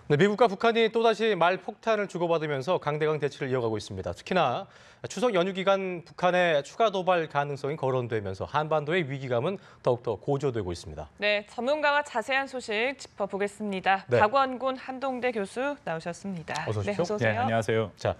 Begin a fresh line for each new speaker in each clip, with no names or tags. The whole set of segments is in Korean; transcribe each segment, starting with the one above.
네, 미국과 북한이 또다시 말 폭탄을 주고받으면서 강대강 대치를 이어가고 있습니다. 특히나 추석 연휴 기간 북한의 추가 도발 가능성이 거론되면서 한반도의 위기감은 더욱더 고조되고 있습니다.
네, 전문가와 자세한 소식 짚어보겠습니다.
네.
박원군 한동대 교수 나오셨습니다.
어서 오십시오.
네, 어서 오세요.
네, 안녕하세요.
자,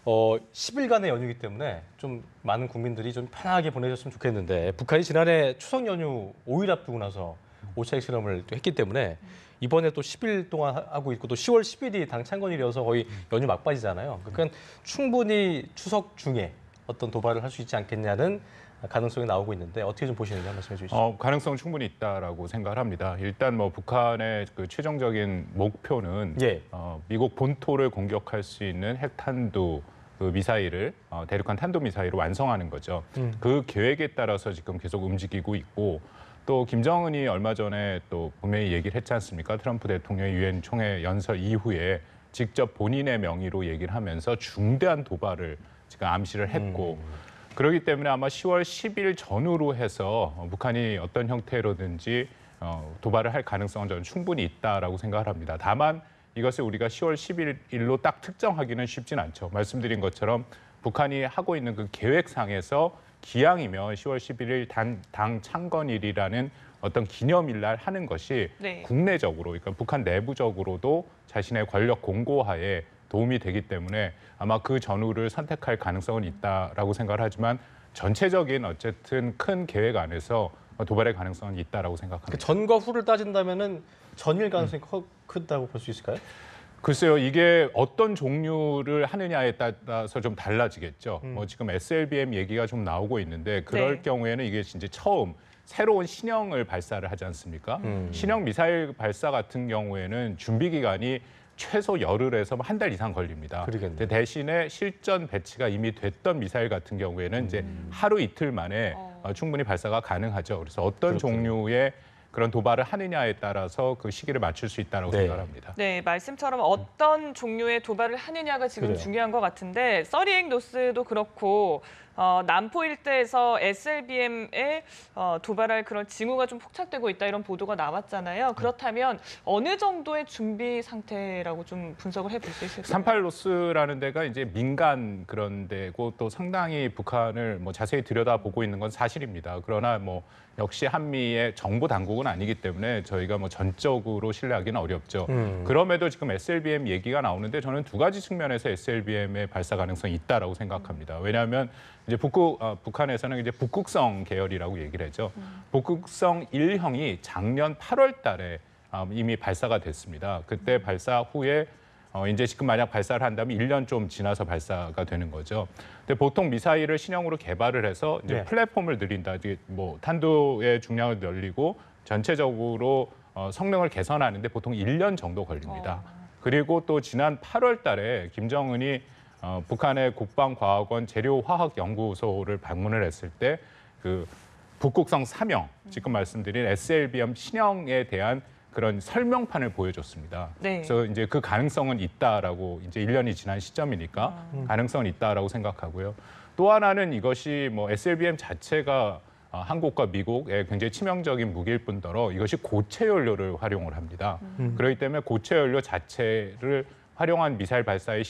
10일간의 연휴이기 때문에 좀 많은 국민들이 좀 편하게 보내셨으면 좋겠는데 북한이 지난해 추석 연휴 5일 앞두고 나서 오차익 실험을 또 했기 때문에 이번에 또 10일 동안 하고 있고 또 10월 10일이 당 창건일이어서 거의 연휴 막바지잖아요. 그러니까 충분히 추석 중에 어떤 도발을 할 수 있지 않겠냐는 가능성이 나오고 있는데 어떻게 좀 보시는지 말씀해 주시죠.
가능성 충분히 있다라고 생각을 합니다. 일단 뭐 북한의 그 최종적인 목표는
예.
미국 본토를 공격할 수 있는 핵탄두 그 미사일을 대륙간 탄도 미사일을 완성하는 거죠. 그 계획에 따라서 지금 계속 움직이고 있고 또 김정은이 얼마 전에 또 분명히 얘기를 했지 않습니까? 트럼프 대통령의 유엔 총회 연설 이후에 직접 본인의 명의로 얘기를 하면서 중대한 도발을 지금 암시를 했고 그렇기 때문에 아마 10월 10일 전후로 해서 북한이 어떤 형태로든지 도발을 할 가능성은 저는 충분히 있다라고 생각을 합니다. 다만 이것을 우리가 10월 11일로 딱 특정하기는 쉽진 않죠. 말씀드린 것처럼 북한이 하고 있는 그 계획상에서 기왕이면 10월 11일 당 창건일이라는 어떤 기념일날 하는 것이
네.
국내적으로, 그러니까 북한 내부적으로도 자신의 권력 공고하에 도움이 되기 때문에 아마 그 전후를 선택할 가능성은 있다라고 생각을 하지만 전체적인 어쨌든 큰 계획 안에서 도발의 가능성은 있다라고 생각합니다.
전과 후를 따진다면은 전일 가능성이 크다고 볼 수 있을까요?
글쎄요, 이게 어떤 종류를 하느냐에 따라서 좀 달라지겠죠. 뭐 지금 SLBM 얘기가 좀 나오고 있는데 그럴
네.
경우에는 이게 진짜 처음 새로운 신형을 발사를 하지 않습니까? 신형 미사일 발사 같은 경우에는 준비 기간이 최소 열흘에서 한 달 이상 걸립니다.
그러겠네요.
근데 대신에 실전 배치가 이미 됐던 미사일 같은 경우에는 이제 하루 이틀 만에 충분히 발사가 가능하죠. 그래서 어떤
그렇군요.
종류의 그런 도발을 하느냐에 따라서 그 시기를 맞출 수 있다고
네.
생각합니다.
네, 말씀처럼 어떤 종류의 도발을 하느냐가 지금
그래요.
중요한 것 같은데 서리앵 노스도 그렇고 남포 일대에서 SLBM에 도발할 그런 징후가 좀 포착되고 있다 이런 보도가 나왔잖아요. 그렇다면 어느 정도의 준비 상태라고 좀 분석을 해볼 수 있을까요?
38 로스라는 데가 이제 민간 그런 데고 또 상당히 북한을 뭐 자세히 들여다보고 있는 건 사실입니다. 그러나 뭐 역시 한미의 정보 당국은 아니기 때문에 저희가 뭐 전적으로 신뢰하기는 어렵죠. 그럼에도 지금 SLBM 얘기가 나오는데 저는 두 가지 측면에서 SLBM의 발사 가능성이 있다라고 생각합니다. 왜냐하면 이제 북한에서는 이제 북극성 계열이라고 얘기를 하죠. 북극성 1형이 작년 8월 달에 이미 발사가 됐습니다. 그때 발사 후에 이제 지금 만약 발사를 한다면 1년 좀 지나서 발사가 되는 거죠. 근데 보통 미사일을 신형으로 개발을 해서 이제
네.
플랫폼을 늘린다, 이제 뭐 탄두의 중량을 늘리고 전체적으로 성능을 개선하는데 보통 1년 정도 걸립니다. 그리고 또 지난 8월 달에 김정은이 북한의 국방과학원 재료화학연구소를 방문을 했을 때 그 북극성 3형, 지금 말씀드린 SLBM 신형에 대한 그런 설명판을 보여줬습니다.
네.
그래서 이제 그 가능성은 있다라고 이제 1년이 지난 시점이니까 가능성은 있다라고 생각하고요. 또 하나는 이것이 뭐 SLBM 자체가 한국과 미국에 굉장히 치명적인 무기일 뿐더러 이것이 고체 연료를 활용을 합니다. 그렇기 때문에 고체 연료 자체를 활용한 미사일 발사에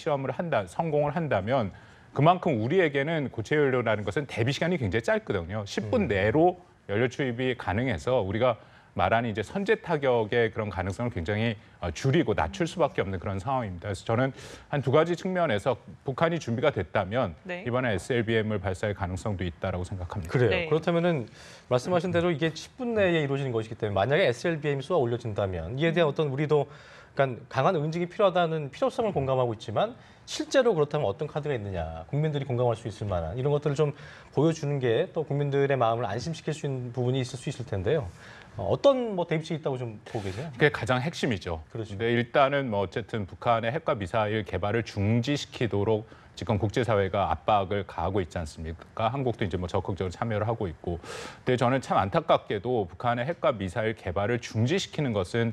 성공을 한다면 그만큼 우리에게는 고체 연료라는 것은 대비 시간이 굉장히 짧거든요. 10분 내로 연료 투입이 가능해서 우리가 말하는 이제 선제 타격의 그런 가능성을 굉장히 줄이고 낮출 수밖에 없는 그런 상황입니다. 그래서 저는 한 두 가지 측면에서 북한이 준비가 됐다면
네.
이번에 SLBM을 발사할 가능성도 있다라고 생각합니다.
그래요.
네.
그렇다면은 말씀하신 대로 이게 10분 내에 이루어지는 것이기 때문에 만약에 SLBM이 쏘아 올려진다면 이에 대한 어떤 우리도 그러니까 강한 응징이 필요하다는 필요성을 공감하고 있지만 실제로 그렇다면 어떤 카드가 있느냐, 국민들이 공감할 수 있을 만한 이런 것들을 좀 보여주는 게 또 국민들의 마음을 안심시킬 수 있는 부분이 있을 수 있을 텐데요. 어떤 뭐 대비책이 있다고 좀 보고 계세요?
그게 가장 핵심이죠.
그렇죠.
근데 일단은 뭐 어쨌든 북한의 핵과 미사일 개발을 중지시키도록 지금 국제사회가 압박을 가하고 있지 않습니까? 한국도 이제 뭐 적극적으로 참여를 하고 있고. 근데 저는 참 안타깝게도 북한의 핵과 미사일 개발을 중지시키는 것은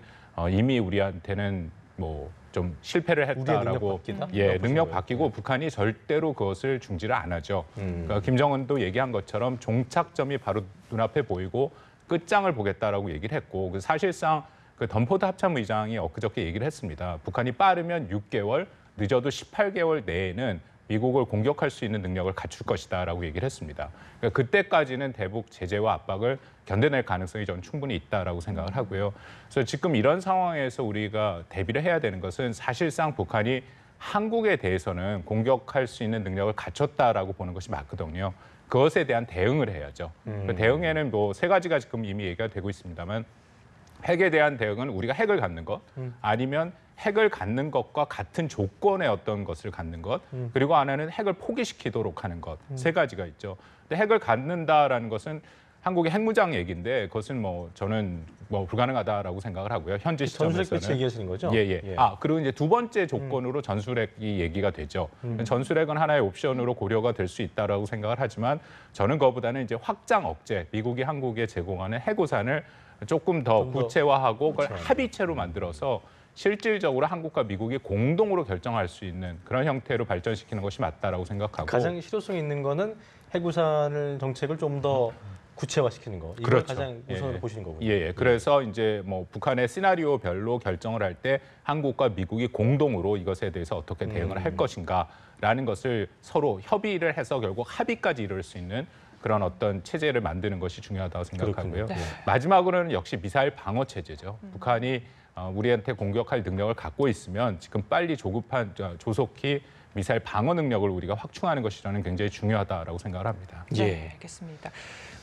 이미 우리한테는 뭐 좀 실패를
우리의
했다라고
능력 바뀌다?
능력 바뀌고 북한이 절대로 그것을 중지를 안 하죠. 그러니까 김정은도 얘기한 것처럼 종착점이 바로 눈앞에 보이고 끝장을 보겠다라고 얘기를 했고 사실상 그 던포드 합참의장이 엊그저께 얘기를 했습니다. 북한이 빠르면 6개월, 늦어도 18개월 내에는 미국을 공격할 수 있는 능력을 갖출 것이다라고 얘기를 했습니다. 그러니까 그때까지는 대북 제재와 압박을 견뎌낼 가능성이 저는 충분히 있다라고 생각을 하고요. 그래서 지금 이런 상황에서 우리가 대비를 해야 되는 것은 사실상 북한이 한국에 대해서는 공격할 수 있는 능력을 갖췄다라고 보는 것이 맞거든요. 그것에 대한 대응을 해야죠. 그 대응에는 뭐 세 가지가 지금 이미 얘기가 되고 있습니다만 핵에 대한 대응은 우리가 핵을 갖는 것, 아니면 핵을 갖는 것과 같은 조건의 어떤 것을 갖는 것, 그리고 하나는 핵을 포기시키도록 하는 것, 세 가지가 있죠. 근데 핵을 갖는다라는 것은 한국의 핵무장 얘기인데 그것은 뭐 저는 뭐 불가능하다라고 생각을 하고요. 현재 시점에서는.
전술핵 배치 얘기하시는 거죠?
예. 그리고 이제 두 번째 조건으로 전술핵이 얘기가 되죠. 전술핵은 하나의 옵션으로 고려가 될 수 있다라고 생각을 하지만 저는 그거보다는 이제 확장 억제, 미국이 한국에 제공하는 핵우산을 조금 더 구체화하고 그걸
그렇죠.
합의체로 만들어서 실질적으로 한국과 미국이 공동으로 결정할 수 있는 그런 형태로 발전시키는 것이 맞다라고 생각하고
가장 실효성 있는 거는 핵우산을 정책을 좀 더 구체화시키는 거. 이걸
그렇죠.
가장 우선으로 보시는 거군요.
예. 그래서 이제 뭐 북한의 시나리오별로 결정을 할 때 한국과 미국이 공동으로 이것에 대해서 어떻게 대응을 할 것인가라는 것을 서로 협의를 해서 결국 합의까지 이룰 수 있는 그런 어떤 체제를 만드는 것이 중요하다고 생각하고요.
네.
마지막으로는 역시 미사일 방어 체제죠. 북한이 우리한테 공격할 능력을 갖고 있으면 지금 빨리 조속히 미사일 방어 능력을 우리가 확충하는 것이 저는 굉장히 중요하다라고 생각을 합니다.
네, 알겠습니다.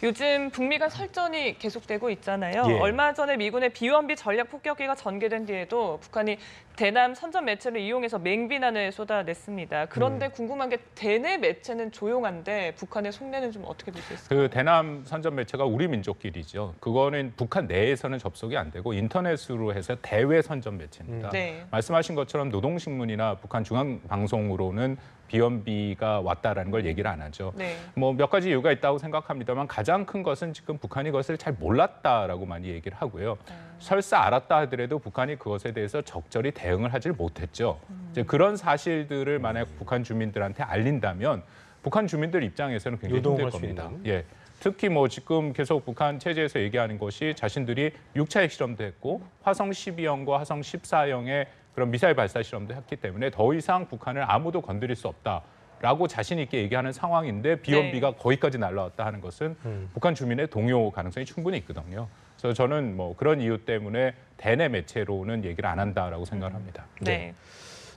요즘 북미 간 설전이 계속되고 있잖아요.
예.
얼마 전에 미군의 비원비 전략 폭격기가 전개된 뒤에도 북한이 대남 선전 매체를 이용해서 맹비난을 쏟아냈습니다. 그런데 궁금한 게 대내 매체는 조용한데 북한의 속내는 좀 어떻게 볼 수 있을까요?
그 대남 선전 매체가 우리 민족끼리죠. 그거는 북한 내에서는 접속이 안 되고 인터넷으로 해서 대외 선전 매체입니다.
네.
말씀하신 것처럼 노동신문이나 북한 중앙방송으로는 비원비가 왔다라는 걸 얘기를 안 하죠.
네.
뭐 몇 가지 이유가 있다고 생각합니다만 가장 큰 것은 지금 북한이 그것을 잘 몰랐다라고 많이 얘기를 하고요. 설사 알았다 하더라도 북한이 그것에 대해서 적절히 대응을 하질 못했죠. 이제 그런 사실들을 만약 북한 주민들한테 알린다면 북한 주민들 입장에서는 굉장히 힘들
요동할 수
겁니다.
있는.
예. 특히 뭐 지금 계속 북한 체제에서 얘기하는 것이 자신들이 6차 핵실험도 했고 화성 12형과 화성 14형의 그런 미사일 발사 실험도 했기 때문에 더 이상 북한을 아무도 건드릴 수 없다라고 자신 있게 얘기하는 상황인데 비원비가 거기까지 날라왔다 하는 것은 북한 주민의 동요 가능성이 충분히 있거든요. 그래서 저는 뭐 그런 이유 때문에 대내 매체로는 얘기를 안 한다라고 생각을 합니다.
네.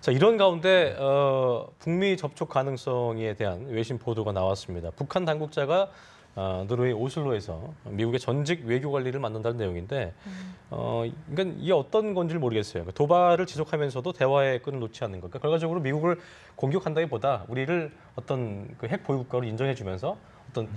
자, 이런 가운데 북미 접촉 가능성에 대한 외신 보도가 나왔습니다. 북한 당국자가 노르웨이 오슬로에서 미국의 전직 외교 관리를 만난다는 내용인데, 그러니까 이게 어떤 건지를 모르겠어요. 그러니까 도발을 지속하면서도 대화의 끈을 놓지 않는 것. 그러니까 결과적으로 미국을 공격한다기보다 우리를 어떤 그 핵 보유국가로 인정해주면서 어떤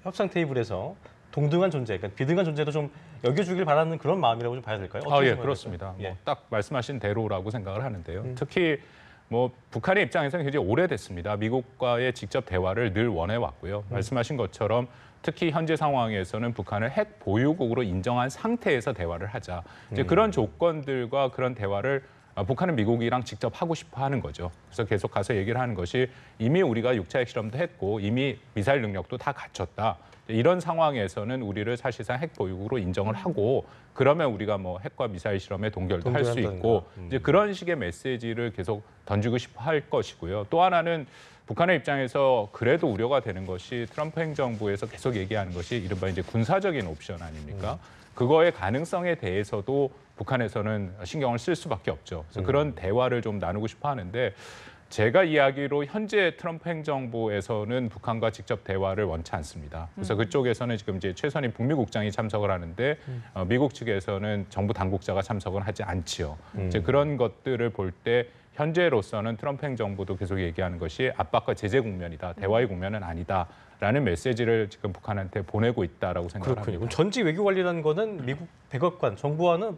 협상 테이블에서 동등한 존재, 그러니까 비등한 존재도 좀 여겨주길 바라는 그런 마음이라고 좀 봐야 될까요?
예, 그렇습니다.
예.
뭐 딱 말씀하신 대로라고 생각을 하는데요. 특히 뭐 북한의 입장에서는 굉장히 오래됐습니다. 미국과의 직접 대화를 늘 원해왔고요. 말씀하신 것처럼 특히 현재 상황에서는 북한을 핵 보유국으로 인정한 상태에서 대화를 하자. 이제 그런 조건들과 그런 대화를 북한은 미국이랑 직접 하고 싶어 하는 거죠. 그래서 계속 가서 얘기를 하는 것이 이미 우리가 6차 핵실험도 했고 이미 미사일 능력도 다 갖췄다. 이런 상황에서는 우리를 사실상 핵 보유국으로 인정을 하고 그러면 우리가 뭐 핵과 미사일 실험에 동결도 할 수 있고 이제 그런 식의 메시지를 계속 던지고 싶어 할 것이고요. 또 하나는 북한의 입장에서 그래도 우려가 되는 것이 트럼프 행정부에서 계속 얘기하는 것이 이른바 이제 군사적인 옵션 아닙니까? 그거의 가능성에 대해서도 북한에서는 신경을 쓸 수밖에 없죠. 그래서 그런 대화를 좀 나누고 싶어 하는데 제가 이야기로 현재 트럼프 행정부에서는 북한과 직접 대화를 원치 않습니다. 그래서 그쪽에서는 지금 이제 최선희 북미 국장이 참석을 하는데 미국 측에서는 정부 당국자가 참석을 하지 않지요. 이제 그런 것들을 볼 때 현재로서는 트럼프 행정부도 계속 얘기하는 것이 압박과 제재 국면이다. 대화의 국면은 아니다라는 메시지를 지금 북한한테 보내고 있다라고 생각합니다.
그렇군요. 그럼 전직 외교 관리라는 거는 미국 백악관 정부와는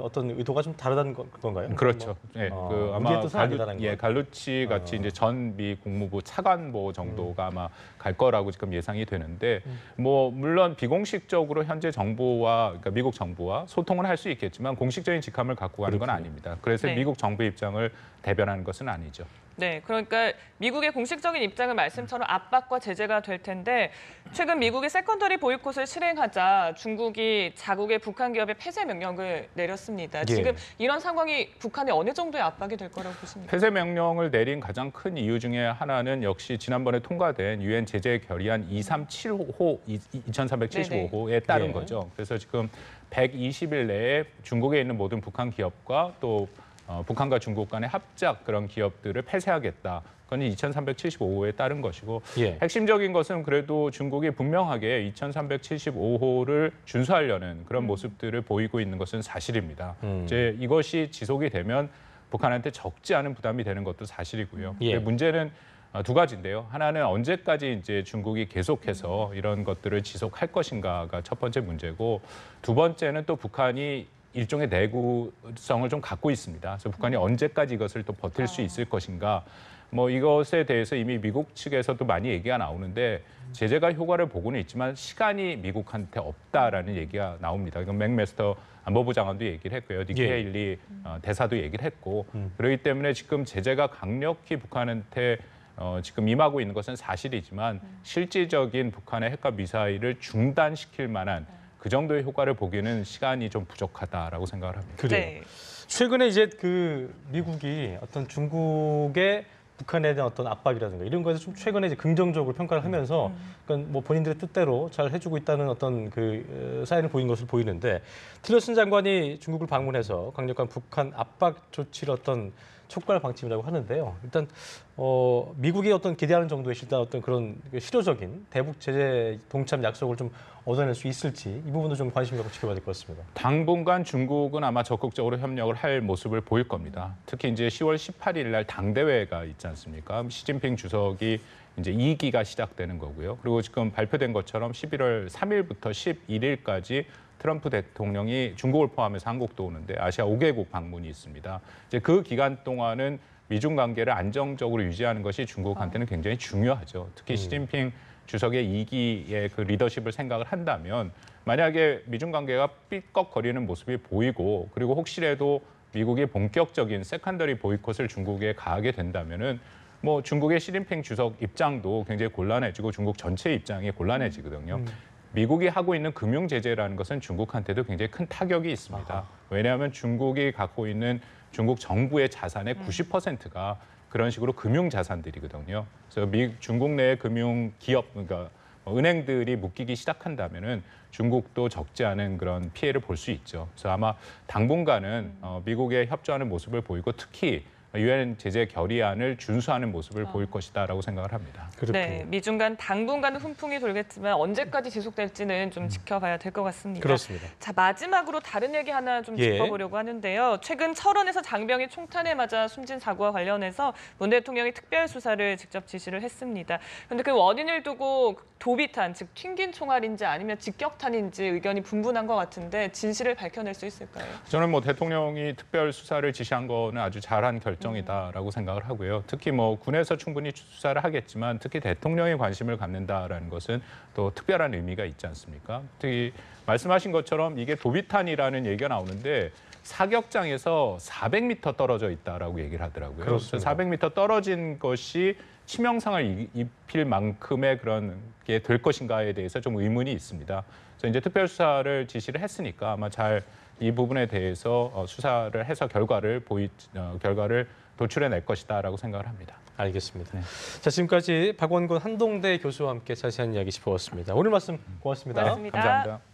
어떤 의도가 좀 다르다는 건가요?
그렇죠. 예, 그 아마
뜻은 아니다라는 거.
갈루치 같이 이제 전 미 국무부 차관보 정도가 아마 갈 거라고 지금 예상이 되는데, 뭐 물론 비공식적으로 현재 정부와 그러니까 미국 정부와 소통을 할 수 있겠지만 공식적인 직함을 갖고 가는 건 아닙니다. 그래서
네.
미국 정부 입장을 대변하는 것은 아니죠.
네, 그러니까 미국의 공식적인 입장은 말씀처럼 압박과 제재가 될 텐데 최근 미국이 세컨더리 보이콧을 실행하자 중국이 자국의 북한 기업에 폐쇄 명령을 내렸습니다.
예.
지금 이런 상황이 북한에 어느 정도의 압박이 될 거라고 보십니까?
폐쇄 명령을 내린 가장 큰 이유 중에 하나는 역시 지난번에 통과된 유엔 제재 결의안 237호, 2375호에 따른
예.
거죠. 그래서 지금 120일 내에 중국에 있는 모든 북한 기업과 또 북한과 중국 간의 합작 그런 기업들을 폐쇄하겠다. 그건 2375호에 따른 것이고
예.
핵심적인 것은 그래도 중국이 분명하게 2375호를 준수하려는 그런 모습들을 보이고 있는 것은 사실입니다. 이제 이것이 지속이 되면 북한한테 적지 않은 부담이 되는 것도 사실이고요.
예.
문제는 두 가지인데요. 하나는 언제까지 이제 중국이 계속해서 이런 것들을 지속할 것인가가 첫 번째 문제고, 두 번째는 또 북한이 일종의 내구성을 좀 갖고 있습니다. 그래서 북한이 언제까지 이것을 또 버틸 수 있을 것인가. 뭐 이것에 대해서 이미 미국 측에서도 많이 얘기가 나오는데 제재가 효과를 보고는 있지만 시간이 미국한테 없다라는 얘기가 나옵니다. 이건 맥메스터 안보부 장관도 얘기를 했고요. 니키
예.
헤일리 대사도 얘기를 했고 그렇기 때문에 지금 제재가 강력히 북한한테 지금 임하고 있는 것은 사실이지만 실질적인 북한의 핵과 미사일을 중단시킬 만한 그 정도의 효과를 보기에는 시간이 좀 부족하다라고 생각을 합니다.
그래요.
네.
최근에 이제 그 미국이 어떤 중국의 북한에 대한 어떤 압박이라든가 이런 거에서 좀 최근에 이제 긍정적으로 평가를 하면서 그러니까 뭐 본인들의 뜻대로 잘 해주고 있다는 어떤 그 사인을 보인 것을 보이는데, 틸러슨 장관이 중국을 방문해서 강력한 북한 압박 조치를 어떤 촉구할 방침이라고 하는데요. 일단 미국이 어떤 기대하는 정도의 일단 어떤 그런 실효적인 대북 제재 동참 약속을 좀 얻어낼 수 있을지 이 부분도 좀 관심 갖고 지켜봐야 될 것 같습니다.
당분간 중국은 아마 적극적으로 협력을 할 모습을 보일 겁니다. 특히 이제 10월 18일 날 당대회가 있지 않습니까? 시진핑 주석이 이제 2기가 시작되는 거고요. 그리고 지금 발표된 것처럼 11월 3일부터 11일까지 트럼프 대통령이 중국을 포함해서 한국도 오는데 아시아 5개국 방문이 있습니다. 이제 그 기간 동안은 미중 관계를 안정적으로 유지하는 것이 중국한테는 굉장히 중요하죠. 특히 시진핑 주석의 2기의 그 리더십을 생각을 한다면 만약에 미중 관계가 삐걱거리는 모습이 보이고 그리고 혹시라도 미국이 본격적인 세컨더리 보이콧을 중국에 가하게 된다면은 뭐 중국의 시진핑 주석 입장도 굉장히 곤란해지고 중국 전체 입장이 곤란해지거든요. 미국이 하고 있는 금융 제재라는 것은 중국한테도 굉장히 큰 타격이 있습니다. 왜냐하면 중국이 갖고 있는 중국 정부의 자산의 90%가 그런 식으로 금융 자산들이거든요. 그래서 중국 내 금융 기업, 그러니까 은행들이 묶이기 시작한다면은 중국도 적지 않은 그런 피해를 볼 수 있죠. 그래서 아마 당분간은 미국에 협조하는 모습을 보이고 특히 유엔 제재 결의안을 준수하는 모습을 보일 것이다라고 생각을 합니다.
네, 미중 간 당분간은 훈풍이 돌겠지만 언제까지 지속될지는 좀 지켜봐야 될 것 같습니다.
그렇습니다.
자, 마지막으로 다른 얘기 하나 좀
예.
짚어보려고 하는데요. 최근 철원에서 장병이 총탄에 맞아 숨진 사고와 관련해서 문 대통령이 특별 수사를 직접 지시를 했습니다. 그런데 그 원인을 두고 도비탄, 즉 튕긴 총알인지 아니면 직격탄인지 의견이 분분한 것 같은데 진실을 밝혀낼 수 있을까요?
저는 뭐 대통령이 특별 수사를 지시한 거는 아주 잘한 결정이다라고 생각을 하고요. 특히 뭐 군에서 충분히 수사를 하겠지만 특히 대통령이 관심을 갖는다라는 것은 또 특별한 의미가 있지 않습니까? 특히 말씀하신 것처럼 이게 도비탄이라는 얘기가 나오는데 사격장에서 400m 떨어져 있다라고 얘기를 하더라고요.
그렇습니다.
그래서 400m 떨어진 것이 치명상을 입힐 만큼의 그런 게 될 것인가에 대해서 좀 의문이 있습니다. 그래서 이제 특별 수사를 지시를 했으니까 아마 잘 이 부분에 대해서 수사를 해서 결과를 도출해낼 것이다라고 생각을 합니다.
알겠습니다. 네. 자, 지금까지 박원곤 한동대 교수와 함께 자세한 이야기 짚어봤습니다. 오늘 말씀 고맙습니다.
고맙습니다.
감사합니다.